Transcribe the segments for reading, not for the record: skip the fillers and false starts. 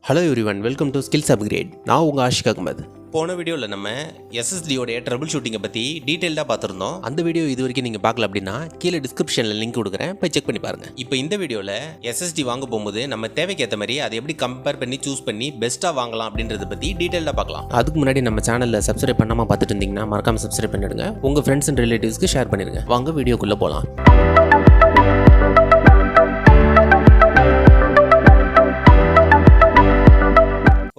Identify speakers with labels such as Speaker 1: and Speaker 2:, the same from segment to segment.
Speaker 1: Hello everyone, welcome to skills upgrade. நான் உங்கள் ஆஷிக் அகமது.
Speaker 2: போன வீடியோவில் நம்ம எஸ்எஸ்டியோடைய ட்ரபிள் ஷூட்டிங்கை பற்றி டீட்டெயில்டாக பார்த்துருந்தோம்.
Speaker 1: அந்த வீடியோ இது வரைக்கும் நீங்கள் பார்க்கல அப்படின்னா கீழே டிஸ்கிரிப்ஷனில் லிங்க் கொடுக்குறேன், போய் செக் பண்ணி பாருங்கள்.
Speaker 2: இப்போ இந்த வீடியோவில் எஸ்எஸ்டி வாங்க போகும்போது நம்ம தேவைக்கு ஏற்ற மாதிரி அதை எப்படி கம்பேர் பண்ணி சூஸ் பண்ணி பெஸ்ட்டாக வாங்கலாம் அப்படின்றத பற்றி டீட்டெயில்டாக பார்க்கலாம்.
Speaker 1: அதுக்கு முன்னாடி நம்ம சேனலில் சப்ஸ்கிரைப் பண்ணாமல் பார்த்துட்டு இருந்தீங்கன்னா மறக்காமல் சப்ஸ்கிரைப் பண்ணிடுங்க. உங்கள் ஃப்ரெண்ட்ஸ் அண்ட் ரிலேட்டிவ்ஸ்க்கு ஷேர் பண்ணிடுங்க. வாங்க வீடியோக்குள்ளே போகலாம்.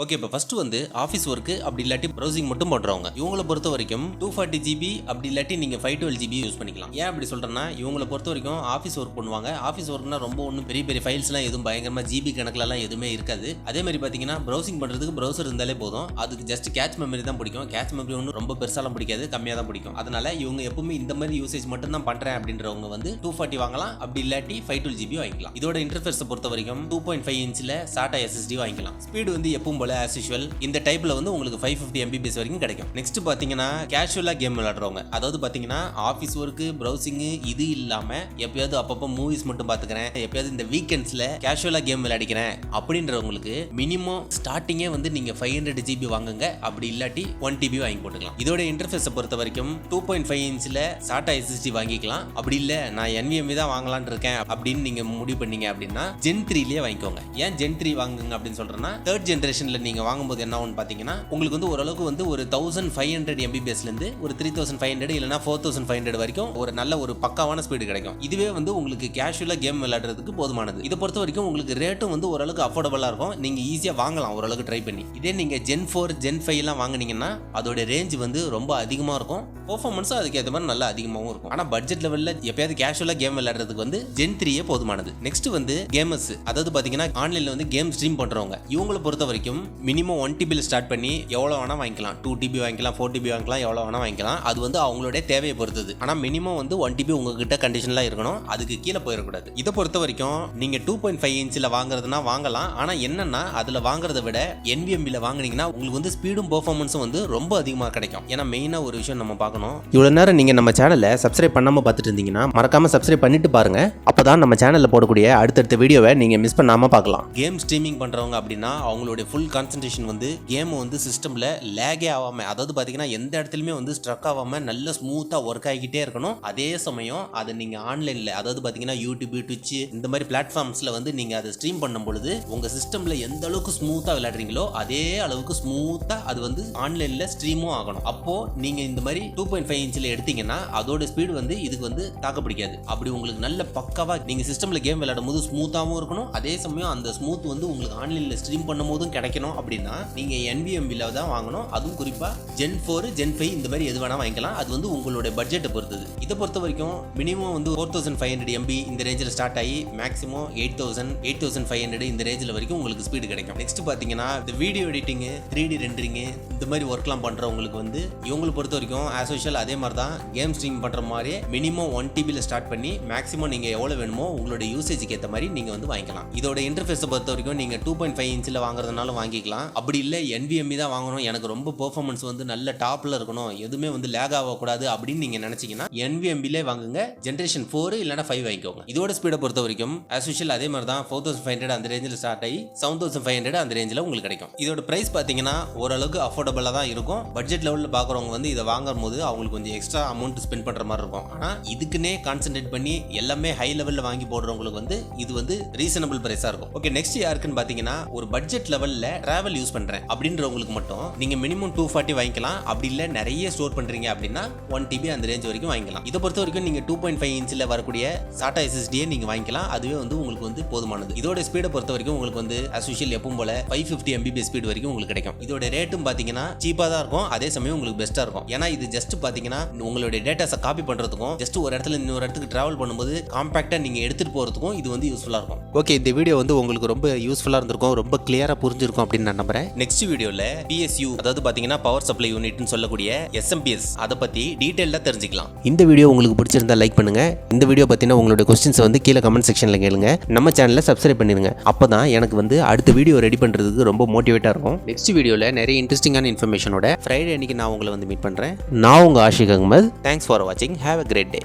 Speaker 2: ஓகே, இப்போ ஃபர்ஸ்ட் வந்து ஆஃபீஸ் ஒர்க்கு அப்படி இல்லாட்டி ப்ரௌசிங் மட்டும் பண்ணுறவங்க இவங்களை பொறுத்த வரைக்கும் 240 GB அப்படி இல்லாட்டி நீங்கள் 512 GB யூஸ் பண்ணிக்கலாம். ஏன் அப்படி சொல்கிறேன்னா, இவங்களை பொறுத்த வரைக்கும் ஆஃபீஸ் ஒர்க் பண்ணுவாங்க. ஆஃபீஸ் ஒர்க்னா ரொம்ப ஒன்றும் பெரிய பெரிய ஃபைல்ஸ்லாம் எதுவும் பயங்கரமாக ஜிபி கணக்கிலலாம் எதுவுமே இருக்காது. அதே மாதிரி பார்த்தீங்கன்னா ப்ரௌசிங் பண்ணுறதுக்கு ப்ரௌசர் இருந்தாலே போதும். அதுக்கு ஜஸ்ட் கேட்ச் மெமரி தான் பிடிக்கும். கேட்ச் மெமரி ஒன்றும் ரொம்ப பெருசாலாம் பிடிக்காது, கம்மியாக தான் பிடிக்கும். அதனால இவங்க எப்பவுமே இந்த மாதிரி யூசேஜ் மட்டும் தான் பண்ணுறேன் அப்படின்றவங்க வந்து 240 வாங்கலாம், அப்படி இல்லாட்டி 512 GB வாங்கிக்கலாம். இதோட இன்டர்ஃபேஸை பொறுத்த வரைக்கும் 2.5 இன்ச்சில் SATA SSD வாங்கிக்கலாம். ஸ்பீடு வந்து எப்பவும் போல ஆஸ் யூஷுவல் இந்த டைப்ல வந்து உங்களுக்கு 550 MB வரைக்கும் கிடைக்கும். நெக்ஸ்ட் பாத்தீங்கன்னா கேஷுவலா கேம் விளையாடுறவங்க, அதாவது பாத்தீங்கன்னா ஆஃபீஸ் ஒர்க்கு ப்ரௌசிங் இது இல்லாம எப்பயாவது அப்பப்போ மூவிஸ் மட்டும் பாத்துக்கிறேன், எப்பயாவது இந்த வீக்கெண்ட்ஸ்ல கேஷுவலா கேம் விளையாடிக்கிறேன் அப்படின்றவங்களுக்கு மினிமம் ஸ்டார்டிங்கே வந்து நீங்க 500 GB வாங்குங்க, அப்படி இல்லாட்டி 1 TB வாங்கி போட்டுக்கலாம். இதோட இன்டர்ஃபேஸை பொறுத்த வரைக்கும் 2.5 இன்ச்சில் SATA SSD வாங்கிக்கலாம். அப்படி இல்லை நான் NVMe தான் வாங்கலான்னு இருக்கேன் அப்படின்னு நீங்க முடிவு பண்ணீங்க அப்படின்னா Gen 3லயே வாங்கிக்கோங்க. ஏன் Gen 3 வாங்குங்க அப்படின்னு சொல்றேன்னா, தேர்ட் ஜென்ரேஷன்ல நீங்க வாங்கும்போது என்ன ஆகும் பாத்தீங்கன்னா, உங்களுக்கு வந்து ஓரளவுக்கு வந்து ஒரு 1500 MB இருந்து ஒரு 3500 இல்லனா 4500 வரைக்கும் ஒரு நல்ல ஒரு பக்காவான ஸ்பீடு கிடைக்கும். இதுவே வந்து உங்களுக்கு கேஷுவலா கேம் விளையாடுறதுக்கு போதுமானது. இதை பொறுத்த வரைக்கும் உங்களுக்கு ரேட்டும் வந்து ஓரளவுக்கு அஃபோர்டபுளா இருக்கும். நீங்க ஈஸியா வாங்கலாம் ஓரளவுக்கு ட்ரை பண்ணி. இதே நீங்க Gen 4 Gen 5 எல்லாம் வாங்குனீங்கன்னா அதோட ரேஞ்ச் வந்து ரொம்ப அதிகமா இருக்கும், பெர்ஃபார்மன்ஸும் அதுக்கு ஏற்ற மாதிரி நல்லா அதிகமாகவும் இருக்கும். ஆனா பட்ஜெட் லெவல்ல எப்பயாவது கேஷுவலா கேம் விளையாடுறதுக்கு வந்து Gen 3 போதுமானது. நெக்ஸ்ட் வந்து கேமர்ஸ், அதாவது பாத்தீங்கன்னா ஆன்லைன்ல வந்து கேம் ஸ்ட்ரீம் பண்றவங்க இவங்களை பொறுத்த வரைக்கும் மினிமம் 1 TB ஸ்டார்ட் பண்ணி எவ்வளவு வேணா வாங்கிக்கலாம். 2 TB வாங்கிக்கலாம், 4 TB வாங்கிக்கலாம், எவ்வளவு வேணா வாங்கிக்கலாம். அது வந்து அவங்களுடைய தேவையை பொறுத்தது. ஆனா மினிமம் வந்து 1 TB உங்ககிட்ட கண்டிஷன்ல இருக்கணும், அதுக்கு கீழே போயிடக்கூடாது. இதை பொறுத்த வரைக்கும் நீங்க 2.5 இன்ச்சில் வாங்குறதுனா வாங்கலாம். ஆனா என்னன்னா, அதுல வாங்குறத விட NVMe வாங்குனீங்கன்னா உங்களுக்கு வந்து ஸ்பீடும் பெர்ஃபார்மன்ஸும் வந்து ரொம்ப அதிகமாக கிடைக்கும். ஏன்னா மெயினா ஒரு விஷயம் நம்ம பார்க்கணும்,
Speaker 1: இவ்வளோ நேரம் நீங்கள் நம்ம சேனலை சப்ஸ்கிரைப் பண்ணாமல் பார்த்துட்டு இருந்தீங்கன்னா மறக்காமல் சப்ஸ்கிரைப் பண்ணிட்டு பாருங்க. அப்பதான் நம்ம சேனலில் போடக்கூடிய அடுத்தடுத்த வீடியோவை நீங்கள் மிஸ் பண்ணாமல் பார்க்கலாம்.
Speaker 2: கேம் ஸ்ட்ரீமிங் பண்றவங்க அப்படின்னா அவங்களுடைய ஃபுல் கான்சன்ட்ரேஷன் வந்து கேம் வந்து சிஸ்டம்ல லேகே ஆகாம, அதாவது பாத்தீங்கன்னா எந்த இடத்துலயுமே வந்து ஸ்ட்ரக் ஆகாம நல்ல ஸ்மூத்தா ஒர்க் ஆகிக்கிட்டே இருக்கணும். அதே சமயம் அதை நீங்க ஆன்லைன்ல, அதாவது பாத்தீங்கன்னா யூடியூப், ட்விட்ச் இந்த மாதிரி பிளாட்ஃபார்ம்ஸ்ல வந்து நீங்க அதை ஸ்ட்ரீம் பண்ணும் பொழுது உங்க சிஸ்டம்ல எந்த அளவுக்கு ஸ்மூத்தா விளையாடுறீங்களோ அதே அளவுக்கு ஸ்மூத்தா அது வந்து ஆன்லைன்ல ஸ்ட்ரீமும் ஆகணும். அப்போ நீங்க இந்த மாதிரி 2.5 இன்ச்சில் எடுத்தீங்கன்னா அதோட ஸ்பீடு வந்து இதுக்கு வந்து தாக்க பிடிக்காது. அப்படி உங்களுக்கு நல்ல பக்காவா நீங்க சிஸ்டம்ல கேம் விளையாடும் போது ஸ்மூத்தாவும் இருக்கணும், அதே சமயம் அந்த ஸ்மூத் வந்து உங்களுக்கு ஆன்லைன்ல ஸ்ட்ரீம் பண்ணும் போதும் கிடைக்கணும். அப்படின்னா நீங்க NVMe தான் வாங்கணும். அதுவும் குறிப்பா Gen 4 Gen 5 இந்த மாதிரி எது வேணா வாங்கிக்கலாம். அது வந்து உங்களுடைய பட்ஜெட்டை பொறுத்தது. இதை பொறுத்த வரைக்கும் மினிமம் வந்து 4500 MB இந்த ரேஞ்சில் ஸ்டார்ட் ஆகி மேக்ஸிமம் 8500 இந்த ரேஞ்சில் வரைக்கும் உங்களுக்கு ஸ்பீடு கிடைக்கும். நெக்ஸ்ட் பாத்தீங்கன்னா இந்த வீடியோ எடிட்டிங், 3D ரெண்டரிங் இந்த மாதிரி ஒர்க்லாம் பண்றவங்களுக்கு வந்து இவங்களை பொறுத்த வரைக்கும் ஆஸ் யூஷுவல் அதே மாதிரி தான் கேம் ஸ்ட்ரீம் பண்ற மாதிரி மினிமம் 1 TB ஸ்டார்ட் பண்ணி மேக்ஸிமம் நீங்க எவ்வளவு வேணுமோ உங்களுடைய யூசேஜுக்கு ஏற்ற மாதிரி நீங்க வந்து வாங்கிக்கலாம். இதோட இன்டர்ஃபேஸை பொறுத்த வரைக்கும் நீங்க 2.5 இன்ச்சில் வாங்குறதுனால வாங்கிக்கலாம். அப்படி இல்லை NVMe தான் வாங்கணும், எனக்கு ரொம்ப பெர்ஃபார்மன்ஸ் வந்து நல்ல டாப்ல இருக்கணும், எதுவுமே வந்து லேக் ஆகக்கூடாது அப்படின்னு நீங்க நினைச்சீங்கன்னா NVMe வாங்குங்க. ஜென்ரேஷன் 4 இல்லைனா 5 வாங்கிக்கோங்க. இதோட ஸ்பீடை பொறுத்த வரைக்கும் ஆஸ் யூஷுவல் அதே மாதிரி தான் 4500 அந்த ரேஞ்சில் ஸ்டார்ட் ஆகி 7500 அந்த ரேஞ்சில் உங்களுக்கு கிடைக்கும். இதோட பிரைஸ் பார்த்தீங்கன்னா ஓரளவுக்கு அஃபோர்டபுளாக தான் இருக்கும். பட்ஜெட் லெவலில் பார்க்குறவங்க வந்து இதை வாங்கும் போது அவங்களுக்கு கொஞ்சம் எக்ஸ்ட்ரா அமௌண்ட் ஸ்பெண்ட் பண்ணுற மாதிரி இருக்கும். ஆனால் இதுக்குன்னே கான்சென்ட்ரேட் பண்ணி எல்லாமே ஹை லெவலில் வாங்கி போடுறவங்களுக்கு வந்து இது வந்து ரீசனபிள் பிரைஸாக இருக்கும். ஓகே, நெக்ஸ்ட் யாருக்குன்னு பார்த்தீங்கன்னா, ஒரு பட்ஜெட் லெவலில் டிராவல் யூஸ் பண்ணுறேன் அப்படின்றவங்களுக்கு மட்டும் நீங்க மினிமம் 240 வாங்கிக்கலாம். அப்படி இல்லை நிறைய ஸ்டோர் பண்றீங்க அப்படின்னா 1 TB அந்த ரேஞ்ச் வரைக்கும் வாங்கிக்கலாம். இதை பொறுத்த வரைக்கும் நீங்க 2.5 இன்ச்சில் வரக்கூடிய SATA SSD நீங்க வாங்கிக்கலாம். அதுவே வந்து உங்களுக்கு வந்து போதுமானது. இதோட ஸ்பீடை பொறுத்த வரைக்கும் உங்களுக்கு வந்து as usual எப்பவும் போல 550 MB ஸ்பீட் வரைக்கும் உங்களுக்கு கிடைக்கும். இதோட ரேட்டும் பாத்தீங்கன்னா சீப்பா தான் இருக்கும், அதே சமயம் உங்களுக்கு பெஸ்டா இருக்கும். ஏன்னா இது ஜஸ்ட் பாத்தீங்கன்னா உங்களுடைய டேட்டாஸை காப்பி பண்றதுக்கும் ஜஸ்ட் ஒரு இடத்துல இன்னொரு இடத்துக்கு டிராவல் பண்ணும்போது காம்பாக்டா நீங்க எடுத்துட்டு போறதுக்கும் இது வந்து யூஸ்ஃபுல்லா இருக்கும்.
Speaker 1: ஓகே, இந்த வீடியோ வந்து உங்களுக்கு ரொம்ப யூஸ்ஃபுல்லா இருந்திருக்கும், ரொம்ப கிளியரா புரிஞ்சிருக்கும் அப்படின்னு நான் நம்புறேன்.
Speaker 2: நெக்ஸ்ட் வீடியோல PSU, அதாவது பாத்தீங்கன்னா பவர் சப்ளை யூனிட்னு சொல்லக்கூடிய SMPS, அதை பத்தி டீடைலா தெரிஞ்சுக்கலாம்.
Speaker 1: இந்த வீடியோ உங்களுக்கு பிடிச்சிருந்தா லைக் பண்ணுங்க. இந்த வீடியோ பத்தின உங்களுடைய क्वेश्चंस வந்து கீழே கமெண்ட் செக்ஷன்ல கேளுங்க. நம்ம சேனலை சப்ஸ்கிரைப் பண்ணிருங்க. அப்பதான் எனக்கு வந்து அடுத்த வீடியோ ரெடி பண்றதுக்கு ரொம்ப மோட்டிவேட்டா இருக்கும். நெக்ஸ்ட் வீடியோல நிறைய இன்ட்ரெஸ்டிங்கான இன்ஃபர்மேஷனோட ஃப்ரைடே அன்னைக்கு நான் உங்களை வந்து மீட் பண்றேன். நான் உங்க ஆஷிக் அகமது. தேங்க்ஸ் ஃபார் வாட்சிங். Have a great day.